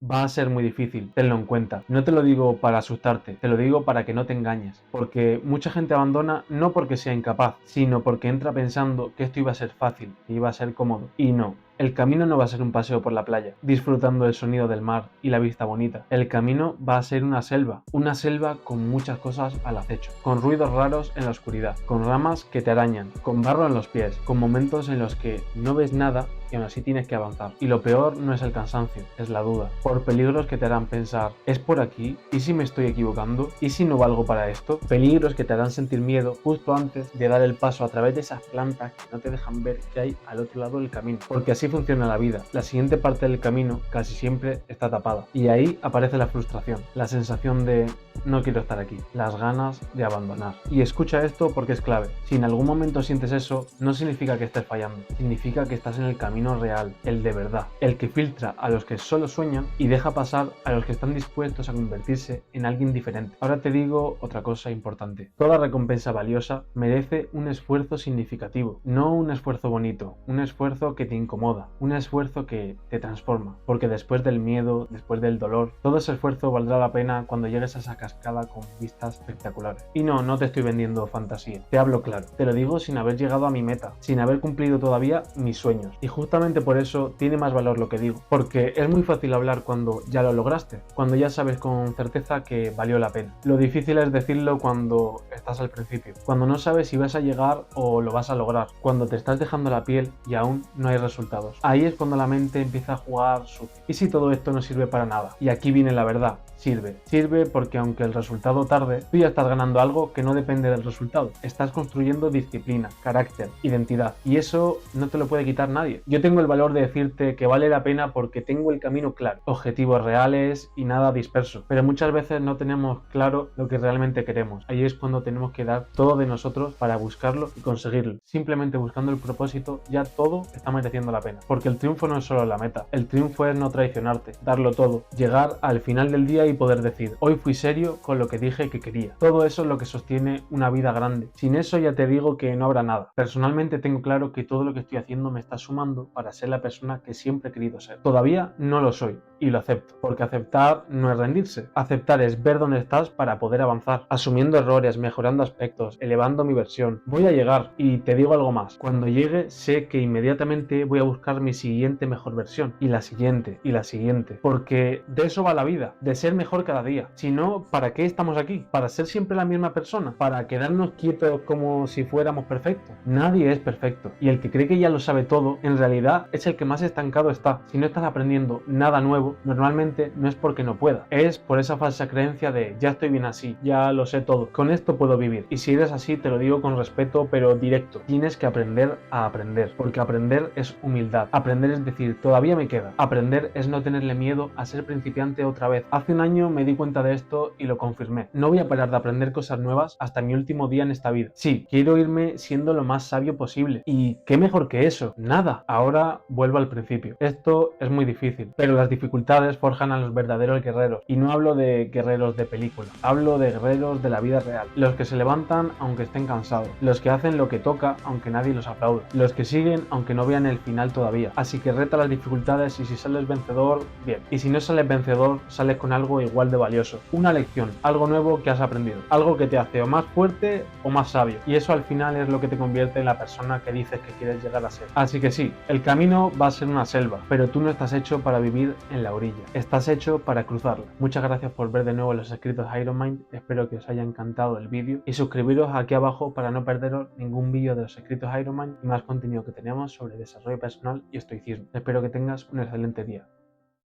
Va a ser muy difícil, tenlo en cuenta. No te lo digo para asustarte, te lo digo para que no te engañes. Porque mucha gente abandona no porque sea incapaz, sino porque entra pensando que esto iba a ser fácil, que iba a ser cómodo. Y no. El camino no va a ser un paseo por la playa, disfrutando del sonido del mar y la vista bonita. El camino va a ser una selva con muchas cosas al acecho, con ruidos raros en la oscuridad, con ramas que te arañan, con barro en los pies, con momentos en los que no ves nada y aún así tienes que avanzar. Y lo peor no es el cansancio, es la duda, por peligros que te harán pensar, ¿es por aquí? ¿Y si me estoy equivocando? ¿Y si no valgo para esto? Peligros que te harán sentir miedo justo antes de dar el paso a través de esas plantas que no te dejan ver qué hay al otro lado del camino. Porque así funciona la vida. La siguiente parte del camino casi siempre está tapada. Y ahí aparece la frustración, la sensación de no quiero estar aquí, las ganas de abandonar. Y escucha esto porque es clave. Si en algún momento sientes eso, no significa que estés fallando, significa que estás en el camino real, el de verdad, el que filtra a los que solo sueñan y deja pasar a los que están dispuestos a convertirse en alguien diferente. Ahora te digo otra cosa importante. Toda recompensa valiosa merece un esfuerzo significativo, no un esfuerzo bonito, un esfuerzo que te incomoda, un esfuerzo que te transforma, porque después del miedo, después del dolor, todo ese esfuerzo valdrá la pena cuando llegues a esa cascada con vistas espectaculares. Y no te estoy vendiendo fantasía, te hablo claro, te lo digo sin haber llegado a mi meta, sin haber cumplido todavía mis sueños. Y justamente por eso tiene más valor lo que digo, porque es muy fácil hablar cuando ya lo lograste, cuando ya sabes con certeza que valió la pena. Lo difícil es decirlo cuando estás al principio, cuando no sabes si vas a llegar o lo vas a lograr, cuando te estás dejando la piel y aún no hay resultados. Ahí es cuando la mente empieza a jugar sucio. ¿Y si todo esto no sirve para nada? Y aquí viene la verdad. Sirve porque aunque el resultado tarde, tú ya estás ganando algo que no depende del resultado. Estás construyendo disciplina, carácter, identidad. Y eso no te lo puede quitar nadie. Yo tengo el valor de decirte que vale la pena porque tengo el camino claro, objetivos reales y nada disperso. Pero muchas veces no tenemos claro lo que realmente queremos. Ahí es cuando tenemos que dar todo de nosotros para buscarlo y conseguirlo. Simplemente buscando el propósito, ya todo está mereciendo la pena. Porque el triunfo no es solo la meta. El triunfo es no traicionarte, darlo todo, llegar al final del día y poder decir, hoy fui serio con lo que dije que quería. Todo eso es lo que sostiene una vida grande. Sin eso ya te digo que no habrá nada. Personalmente tengo claro que todo lo que estoy haciendo me está sumando para ser la persona que siempre he querido ser. Todavía no lo soy y lo acepto, porque aceptar no es rendirse. Aceptar es ver dónde estás para poder avanzar, asumiendo errores, mejorando aspectos, elevando mi versión. Voy a llegar y te digo algo más. Cuando llegue sé que inmediatamente voy a buscar mi siguiente mejor versión y la siguiente y la siguiente, porque de eso va la vida, de ser mejor cada día. Si no, ¿para qué estamos aquí? ¿Para ser siempre la misma persona? ¿Para quedarnos quietos como si fuéramos perfectos? Nadie es perfecto y el que cree que ya lo sabe todo, en realidad es el que más estancado está. Si no estás aprendiendo nada nuevo, normalmente no es porque no pueda, es por esa falsa creencia de ya estoy bien así, ya lo sé todo, con esto puedo vivir. Y si eres así, te lo digo con respeto pero directo, tienes que aprender a aprender, porque aprender es humildad. Aprender es decir, todavía me queda. Aprender es no tenerle miedo a ser principiante otra vez. Hace un año me di cuenta de esto y lo confirmé. No voy a parar de aprender cosas nuevas hasta mi último día en esta vida. Sí, quiero irme siendo lo más sabio posible. ¿Y qué mejor que eso? Nada. Ahora vuelvo al principio. Esto es muy difícil, pero las dificultades forjan a los verdaderos guerreros. Y no hablo de guerreros de película, hablo de guerreros de la vida real. Los que se levantan aunque estén cansados, los que hacen lo que toca aunque nadie los aplaude, los que siguen aunque no vean el final todavía. Así que reta las dificultades y si sales vencedor, bien. Y si no sales vencedor, sales con algo igual de valioso. Una lección, algo nuevo que has aprendido, algo que te hace o más fuerte o más sabio. Y eso al final es lo que te convierte en la persona que dices que quieres llegar a ser. Así que sí, el camino va a ser una selva, pero tú no estás hecho para vivir en la orilla, estás hecho para cruzarla. Muchas gracias por ver de nuevo los escritos de Iron Mind, espero que os haya encantado el vídeo y suscribiros aquí abajo para no perderos ningún vídeo de los escritos de Iron Mind y más contenido que tenemos sobre desarrollo personal y estoicismo. Espero que tengas un excelente día.